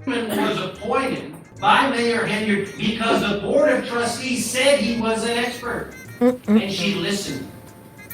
Was appointed by Mayor Henyard because the Board of Trustees said he was an expert. And she listened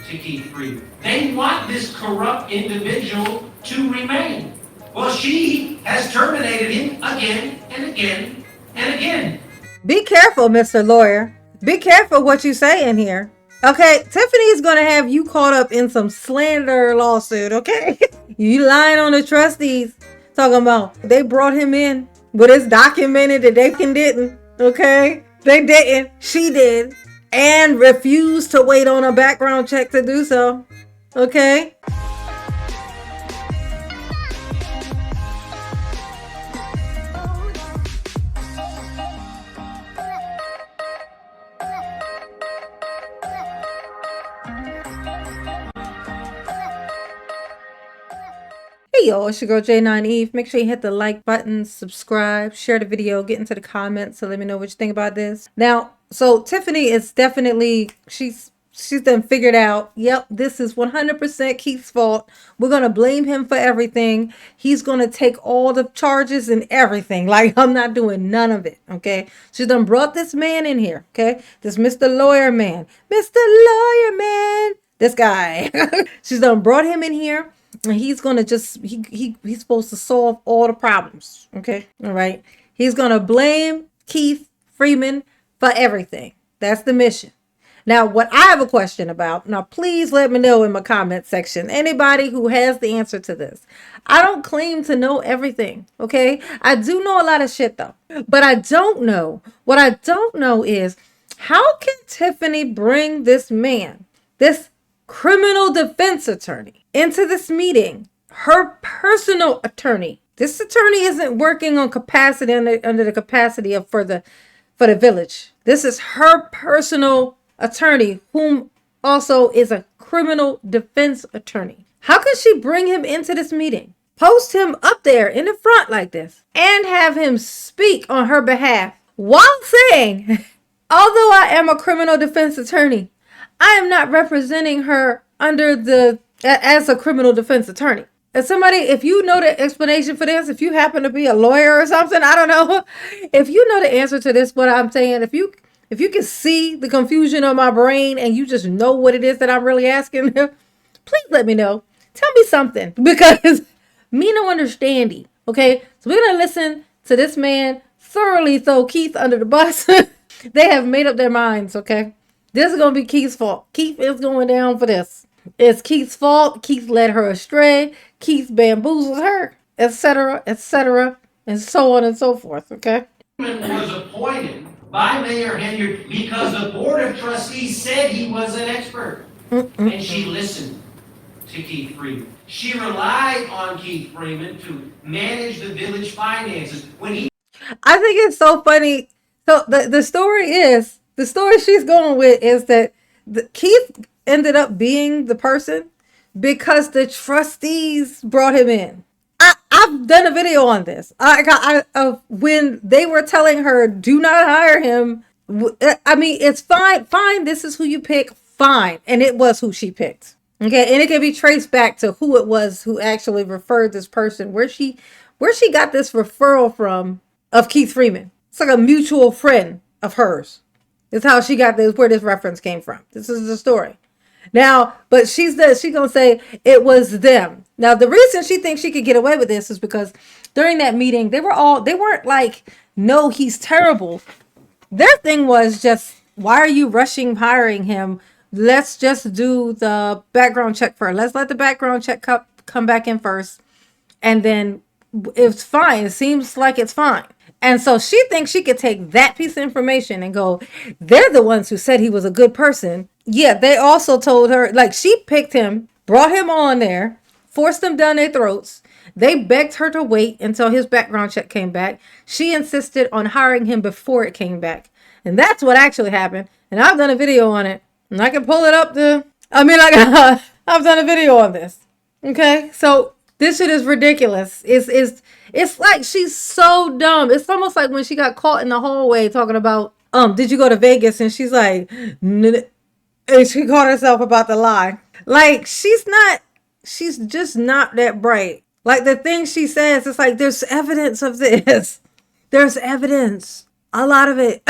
to Keith Freeman. They want this corrupt individual to remain. Well, she has terminated him again and again and again. Be careful, Mr. Lawyer. Be careful what you say in here. Okay, Tiffany's gonna have you caught up in some slander lawsuit, okay? You lying on the trustees, talking about they brought him in, but it's documented that they didn't, okay? They didn't, she did, and refused to wait on a background check to do so, okay? Hey y'all, it's your girl J9 Eve. Make sure you hit the like button, subscribe, share the video, get into the comments to let me know what you think about this. Now, so Tiffany is definitely, she's done figured out, yep, this is 100% Keith's fault. We're going to blame him for everything. He's going to take all the charges and everything. Like, I'm not doing none of it, okay? She's done brought this man in here, okay? This Mr. Lawyer man. Mr. Lawyer man. This guy. She's done brought him in here. And he's gonna just he's supposed to solve all the problems. Okay, all right. He's gonna blame Keith Freeman for everything. That's the mission. Now, what I have a question about, now please let me know in my comment section. Anybody who has the answer to this. I don't claim to know everything. Okay, I do know a lot of shit though, but I don't know. What I don't know is how can Tiffany bring this man, this criminal defense attorney, into this meeting, her personal attorney. This attorney isn't working on capacity under the capacity of for the village. This is her personal attorney, whom also is a criminal defense attorney. How could she bring him into this meeting, post him up there in the front like this, and have him speak on her behalf while saying, although I am a criminal defense attorney, I am not representing her as a criminal defense attorney. And somebody, if you know the explanation for this, if you happen to be a lawyer or something, I don't know. If you know the answer to this, what I'm saying, if you can see the confusion of my brain and you just know what it is that I'm really asking, please let me know. Tell me something, because me no understanding. Okay, so we're gonna listen to this man thoroughly throw Keith under the bus. They have made up their minds. Okay. This is going to be Keith's fault. Keith is going down for this. It's Keith's fault. Keith led her astray. Keith bamboozled her, etc., and so on and so forth, okay? Was appointed by Mayor Henyard because the Board of Trustees said he was an expert. And she listened to Keith Freeman. She relied on Keith Freeman to manage the village finances. I think it's so funny. So the story she's going with is that Keith ended up being the person because the trustees brought him in. I've done a video on this. When they were telling her, do not hire him. I mean, it's fine. This is who you pick. Fine. And it was who she picked. Okay. And it can be traced back to who it was who actually referred this person, where she got this referral from of Keith Freeman. It's like a mutual friend of hers. It's how she got this, where this reference came from. This is the story. Now, but she's gonna say it was them. Now, the reason she thinks she could get away with this is because during that meeting, they weren't like, no, he's terrible. Their thing was just, why are you rushing hiring him? Let's just do the background check first. Let's let the background check come back in first. And then it's fine. It seems like it's fine. And so she thinks she could take that piece of information and go, they're the ones who said he was a good person. Yeah, they also told her, like, she picked him, brought him on there, forced them down their throats. They begged her to wait until his background check came back. She insisted on hiring him before it came back. And that's what actually happened. And I've done a video on it. And I can pull it up I've done a video on this. Okay, so this shit is ridiculous. It's like she's so dumb. It's almost like when she got caught in the hallway talking about, did you go to Vegas? And she's like, and she caught herself about the lie. Like, she's just not that bright. Like the things she says, it's like there's evidence of this. There's evidence. A lot of it.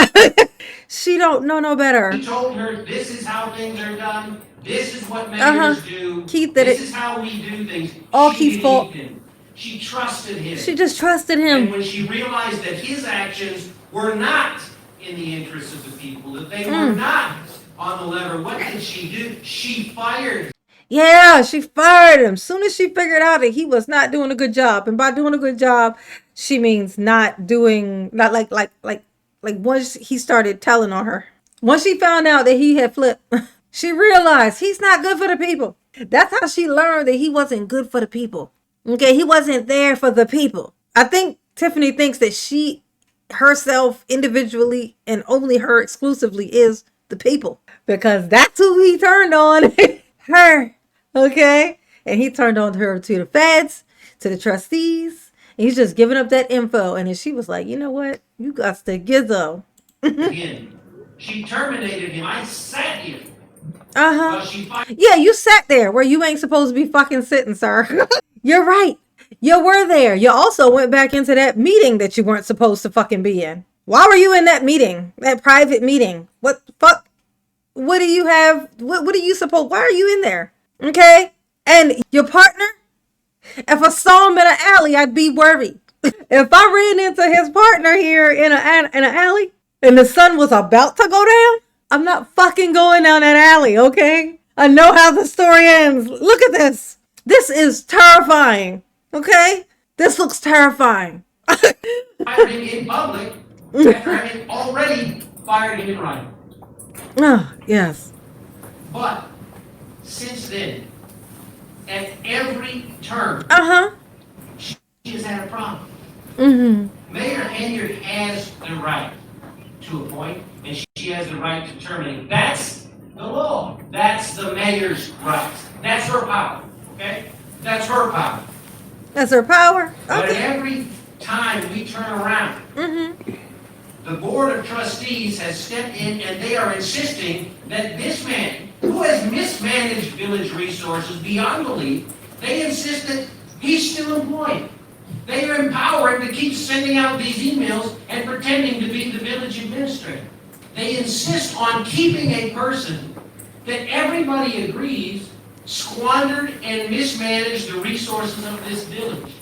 She don't know no better. He told her, this is how things are done. This is what mayors do. Keith did this it. Is how we do things. All She Keith's fault. believed him. She trusted him. She just trusted him. And when she realized that his actions were not in the interests of the people, that they were not on the lever, what did she do? She fired him. Yeah, she fired him. Soon as she figured out that he was not doing a good job. And by doing a good job, she means not like once he started telling on her. Once she found out that he had flipped, she realized he's not good for the people. That's how she learned that he wasn't good for the people. Okay, he wasn't there for the people. I think Tiffany thinks that she herself individually and only her exclusively is the people, because that's who he turned on. Her. Okay, and he turned on her to the feds, to the trustees, and he's just giving up that info. And then she was like, you know what, you got to gizzo. Again, she terminated him. I sat here. Yeah, you sat there where you ain't supposed to be fucking sitting, sir. You're right. You were there. You also went back into that meeting that you weren't supposed to fucking be in. Why were you in that meeting? That private meeting? What the fuck? What do you have? What are you supposed? Why are you in there? Okay? And your partner? If I saw him in an alley, I'd be worried. If I ran into his partner here in an alley and the sun was about to go down, I'm not fucking going down that alley, okay? I know how the story ends. Look at this. This is terrifying, okay? This looks terrifying. Fired him in public after having already fired him in writing. Oh, yes. But since then, at every turn, she has had a problem. Mayor Henyard has the right to appoint, and she has the right to terminate. That's the law. That's the mayor's right. That's her power. Okay? That's her power. That's her power? Okay. But every time we turn around, the Board of Trustees has stepped in and they are insisting that this man, who has mismanaged village resources beyond belief, they insist that he's still employed. They are empowered to keep sending out these emails and pretending to be the village administrator. They insist on keeping a person that everybody agrees squandered and mismanaged the resources of this village.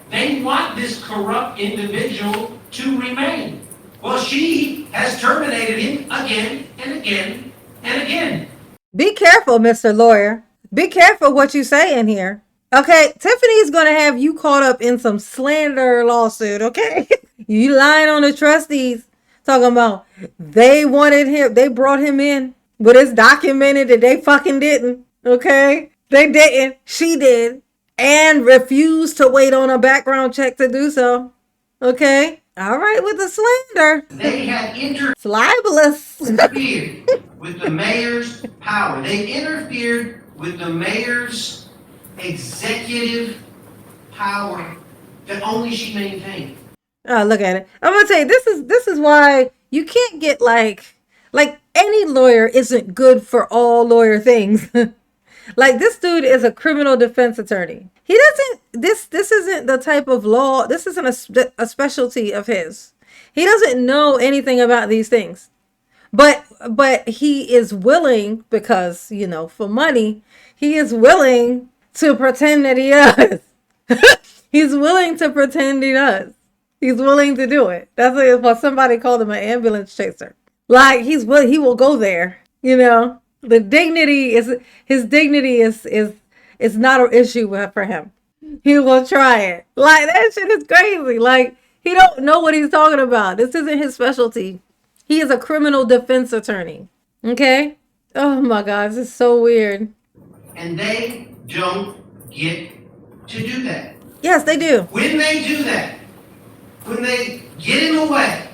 They want this corrupt individual to remain. Well, she has terminated him again and again and again. Be careful, Mr. Lawyer. Be careful what you say in here. Okay, Tiffany's going to have you caught up in some slander lawsuit, okay? You lying on the trustees, talking about they wanted him, they brought him in, but it's documented that they fucking didn't, okay? They didn't, she did, and refused to wait on a background check to do so, okay? All right, with the slander. They have It's libelous. interfered with the mayor's power. They interfered with the mayor's executive power that only she maintained. Oh, look at it. I'm gonna tell you, this is why you can't get like any lawyer isn't good for all lawyer things. Like this dude is a criminal defense attorney. He doesn't, this isn't the type of law, this isn't a specialty of his. He doesn't know anything about these things. But he is willing, because, you know, for money, he is willing to pretend that he does. He's willing to pretend he does. He's willing to do it. That's what somebody called him, an ambulance chaser. Like he will go there, you know. The dignity is, his dignity is not an issue for him. He will try it. Like that shit is crazy. Like he don't know what he's talking about. This isn't his specialty. He is a criminal defense attorney. Okay? Oh my God, this is so weird. And they don't get to do that. Yes, they do. When they do that, when they get in the way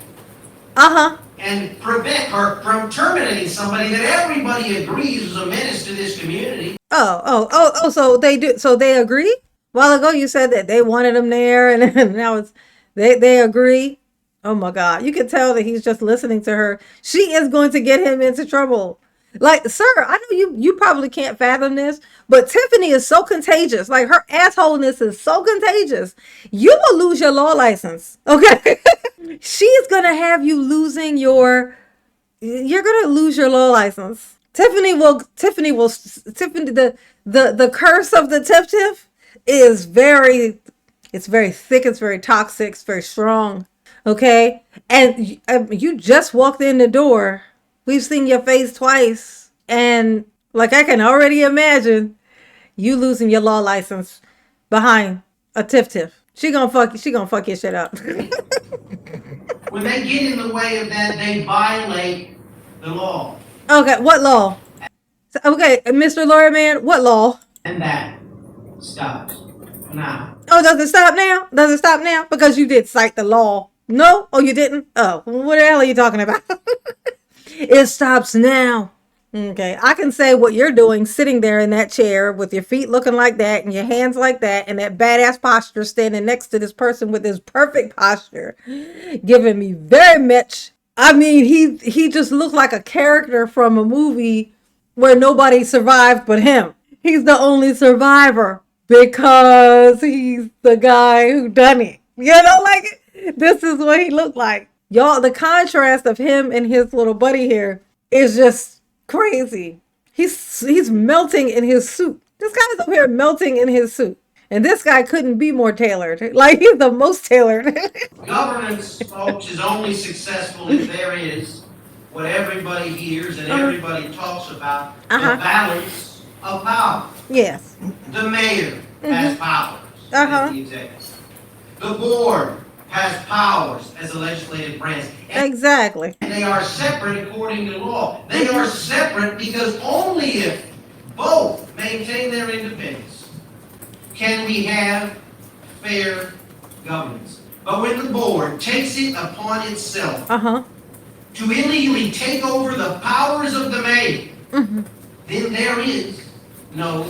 and prevent her from terminating somebody that everybody agrees is a menace to this community. So they do. So they agree? A while ago you said that they wanted him there, and now it's they agree. Oh my God. You can tell that he's just listening to her. She is going to get him into trouble. Like, sir, I know you probably can't fathom this, but Tiffany is so contagious. Like, her assholeness is so contagious. You will lose your law license. Okay. She's gonna have you losing you're gonna lose your law license. Tiffany, the curse of the Tiff is it's very thick, it's very toxic, it's very strong. Okay. And you just walked in the door. We've seen your face twice. And like, I can already imagine you losing your law license behind a Tiff. She gonna fuck your shit up. When they get in the way of that, they violate the law. Okay, what law? Okay, Mr. Lawyer Man, what law? And that stops now. Oh, does it stop now? Does it stop now? Because you did cite the law. No? Oh, you didn't? Oh, what the hell are you talking about? It stops now. Okay, I can say what you're doing sitting there in that chair with your feet looking like that and your hands like that and that badass posture standing next to this person with this perfect posture, giving me very much. I mean, he just looked like a character from a movie where nobody survived but him. He's the only survivor because he's the guy who done it. You know, like, this is what he looked like. Y'all, the contrast of him and his little buddy here is just crazy. He's melting in his suit. This guy's up here melting in his suit. And this guy couldn't be more tailored. Like, he's the most tailored. Governance, folks, is only successful if there is what everybody hears and everybody talks about, the balance of power. Yes. The mayor has powers as the executive. The board has powers as a legislative branch. Exactly. And they are separate according to law. They are separate because only if both maintain their independence can we have fair governance. But when the board takes it upon itself to illegally take over the powers of the mayor, then there is no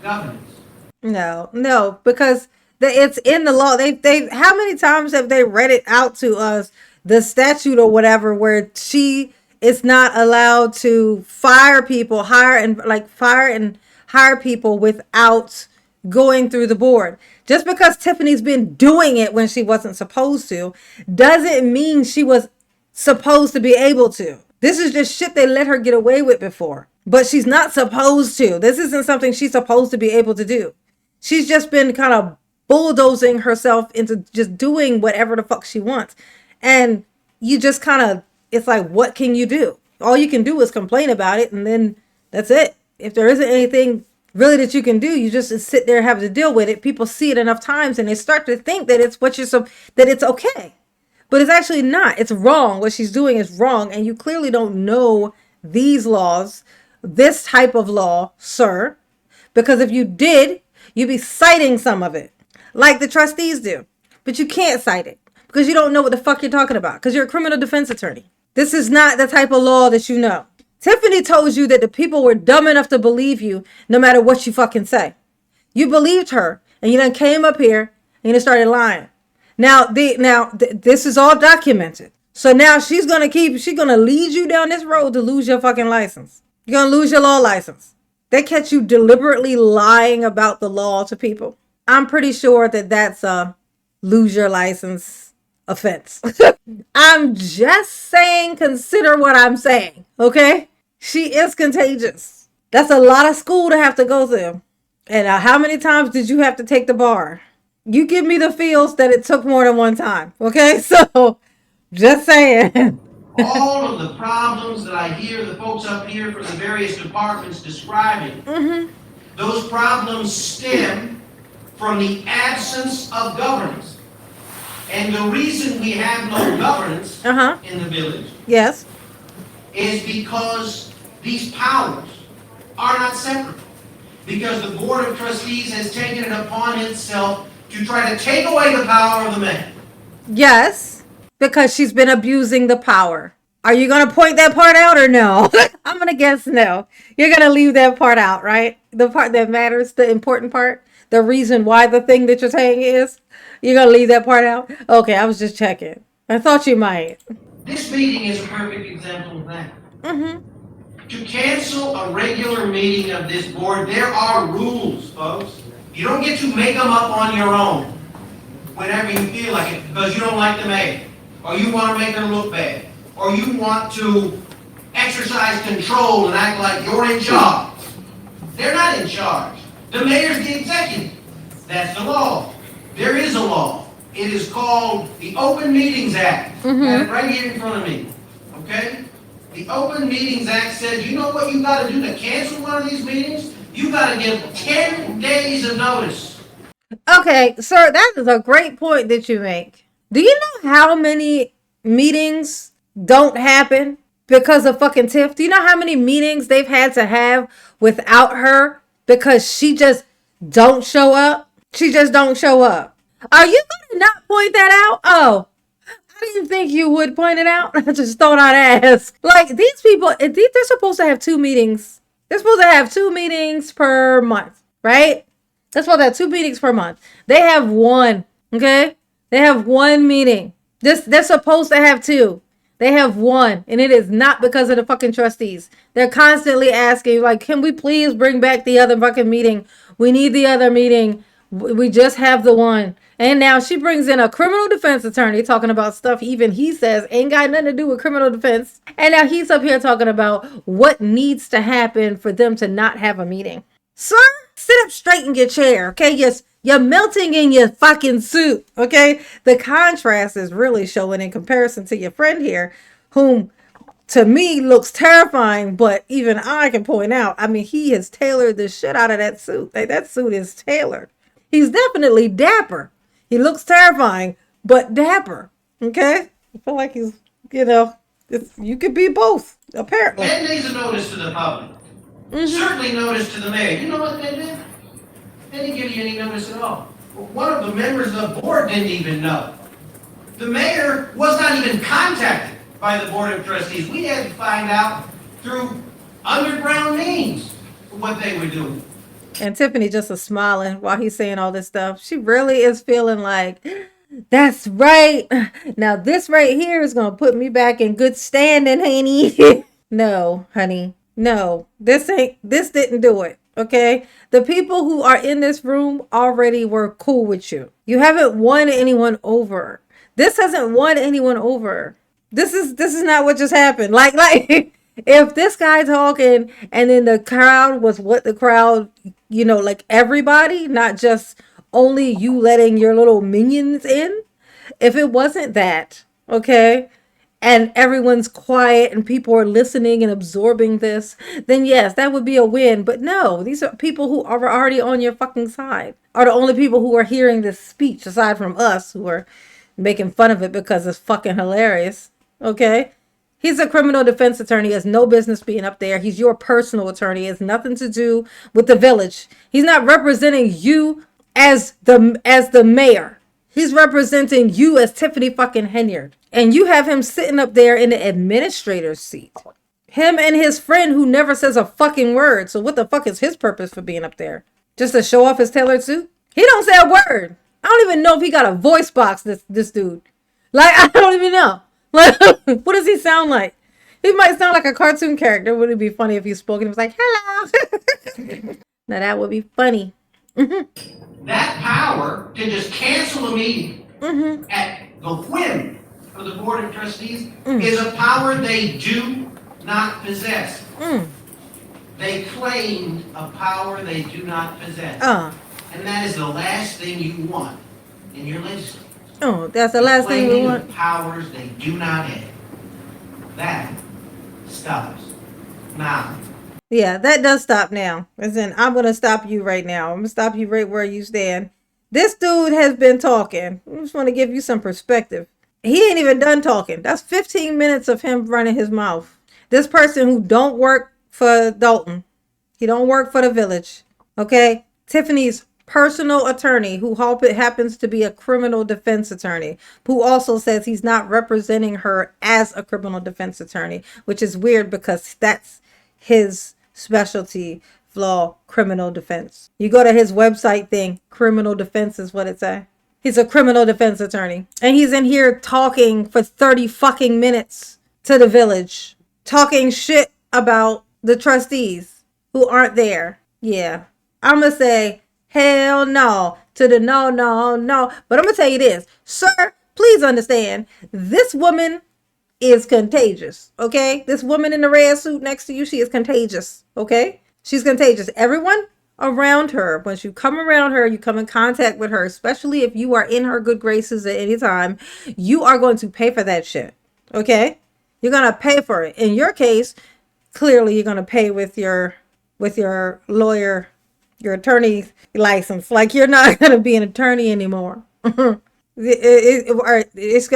governance. No, because it's in the law. They how many times have they read it out to us, the statute or whatever, where she is not allowed to fire people, fire and hire people without going through the board. Just because Tiffany's been doing it when she wasn't supposed to, doesn't mean she was supposed to be able to. This is just shit they let her get away with before. But she's not supposed to. This isn't something she's supposed to be able to do. She's just been kind of bulldozing herself into just doing whatever the fuck she wants. And you just kind of, it's like, what can you do? All you can do is complain about it, and then that's it. If there isn't anything really that you can do, you just sit there and have to deal with it. People see it enough times and they start to think that it's that it's okay. But it's actually not. It's wrong. What she's doing is wrong. And you clearly don't know these laws, this type of law, sir. Because if you did, you'd be citing some of it, like the trustees do. But you can't cite it because you don't know what the fuck you're talking about, because you're a criminal defense attorney. This is not the type of law that you know. Tiffany told you that the people were dumb enough to believe you no matter what you fucking say. You believed her, and you then came up here and you started lying. Now this is all documented. So now she's gonna lead you down this road to lose your fucking license. You're gonna lose your law license. They catch you deliberately lying about the law to people. I'm pretty sure that that's a lose your license offense. I'm just saying, consider what I'm saying, okay? She is contagious. That's a lot of school to have to go through. And how many times did you have to take the bar? You give me the feels that it took more than one time, okay? So, just saying. All of the problems that I hear the folks up here from the various departments describing, those problems stem from the absence of governance. And the reason we have no governance in the village is because these powers are not separate. Because the Board of Trustees has taken it upon itself to try to take away the power of the man. Yes, because she's been abusing the power. Are you going to point that part out or no? I'm going to guess no. You're going to leave that part out, right? The part that matters, the important part, the reason why the thing that you're saying is, you're going to leave that part out? Okay, I was just checking. I thought you might. This meeting is a perfect example of that. To cancel a regular meeting of this board, there are rules, folks. You don't get to make them up on your own whenever you feel like it, because you don't like the mayor, or you want to make her look bad, or you want to exercise control and act like you're in charge. They're not in charge. The mayor's the executive. That's the law. There is a law. It is called the Open Meetings Act. I have it right here in front of me. Okay? The Open Meetings Act says, you know what you got to do to cancel one of these meetings? You got to give 10 days of notice. Okay, sir, that is a great point that you make. Do you know how many meetings don't happen because of fucking Tiff? Do you know how many meetings they've had to have without her because she just don't show up? She just don't show up. Are you going to not point that out? Oh, I didn't think you would point it out. I just thought I'd ask. Like, these people, they're supposed to have 2 meetings. They're supposed to have 2 meetings per month, right? They're supposed to have 2 meetings per month. They have 1, okay? They have 1 meeting. They're supposed to have 2. They have 1, and it is not because of the fucking trustees. They're constantly asking, like, can we please bring back the other fucking meeting? We need the other meeting. We just have the 1. And now she brings in a criminal defense attorney talking about stuff even he says ain't got nothing to do with criminal defense. And now he's up here talking about what needs to happen for them to not have a meeting. Sir, sit up straight in your chair, okay? You're melting in your fucking suit, okay? The contrast is really showing in comparison to your friend here, whom to me looks terrifying, but even I can point out, I mean, he has tailored the shit out of that suit. Like, that suit is tailored. He's definitely dapper. He looks terrifying, but dapper, okay? I feel like he's, you could be both, apparently. 10 days of notice to the public. Certainly notice to the mayor. You know what they did? They didn't give you any notice at all. One of the members of the board didn't even know. The mayor was not even contacted by the board of trustees. We had to find out through underground means what they were doing. And Tiffany just is smiling while he's saying all this stuff. She really is feeling like, that's right. Now this right here is going to put me back in good standing, honey. No, honey. No, this didn't do it. Okay. The people who are in this room already were cool with you. You haven't won anyone over. This hasn't won anyone over. This is not what just happened. Like if this guy talking and then the crowd was what the crowd, like everybody, not just only you letting your little minions in. If it wasn't that, okay, and everyone's quiet and people are listening and absorbing this, then yes, that would be a win. But no, these are people who are already on your fucking side, are the only people who are hearing this speech, aside from us who are making fun of it because it's fucking hilarious, okay? He's a criminal defense attorney. He has no business being up there. He's your personal attorney. It has nothing to do with the village. He's not representing you as the mayor. He's representing you as Tiffany fucking Henyard. And you have him sitting up there in the administrator's seat. Him and his friend who never says a fucking word. So what the fuck is his purpose for being up there? Just to show off his tailored suit? He don't say a word. I don't even know if he got a voice box, this dude. Like, I don't even know. Like, what does he sound like? He might sound like a cartoon character. Would it be funny if he spoke and he was like, hello? Now that would be funny. That power to just cancel a meeting at the whim of the board of trustees is a power they do not possess. They claimed a power they do not possess. And that is the last thing you want in your legislature. Oh, that's the last thing we want. Powers they do not have. That stops now. Yeah, that does stop now. As in, I'm going to stop you right now. I'm going to stop you right where you stand. This dude has been talking. I just want to give you some perspective. He ain't even done talking. That's 15 minutes of him running his mouth. This person who don't work for Dolton. He don't work for the village. Okay? Tiffany's personal attorney who happens to be a criminal defense attorney, who also says he's not representing her as a criminal defense attorney, which is weird because that's his specialty, law, criminal defense. You go to his website thing, criminal defense is what it says. He's a criminal defense attorney. And he's in here talking for 30 fucking minutes to the village, talking shit about the trustees who aren't there. Yeah. I'm going to say hell no to the no, no, no. But I'm going to tell you this, sir, please understand, this woman is contagious. Okay. This woman in the red suit next to you, she is contagious. Okay. She's contagious. Everyone around her, once you come around her, you come in contact with her, especially if you are in her good graces at any time, you are going to pay for that shit. Okay. You're going to pay for it. In your case, clearly you're going to pay with your lawyer, your attorney license. Like, you're not going to be an attorney anymore. She's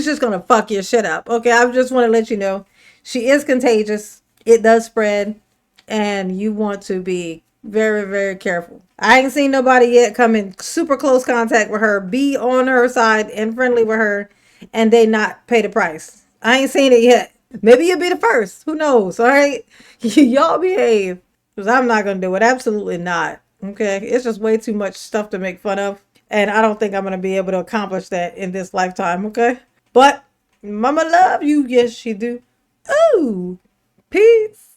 just gonna fuck your shit up. Okay, I just want to let you know, she is contagious. It does spread, and you want to be very, very careful. I ain't seen nobody yet come in super close contact with her, be on her side and friendly with her, and they not pay the price. I ain't seen it yet. Maybe you'll be the first. Who knows? All right, y'all behave, because I'm not gonna do it. Absolutely not. Okay, it's just way too much stuff to make fun of. And I don't think I'm going to be able to accomplish that in this lifetime, okay? But mama love you. Yes, she do. Ooh, peace.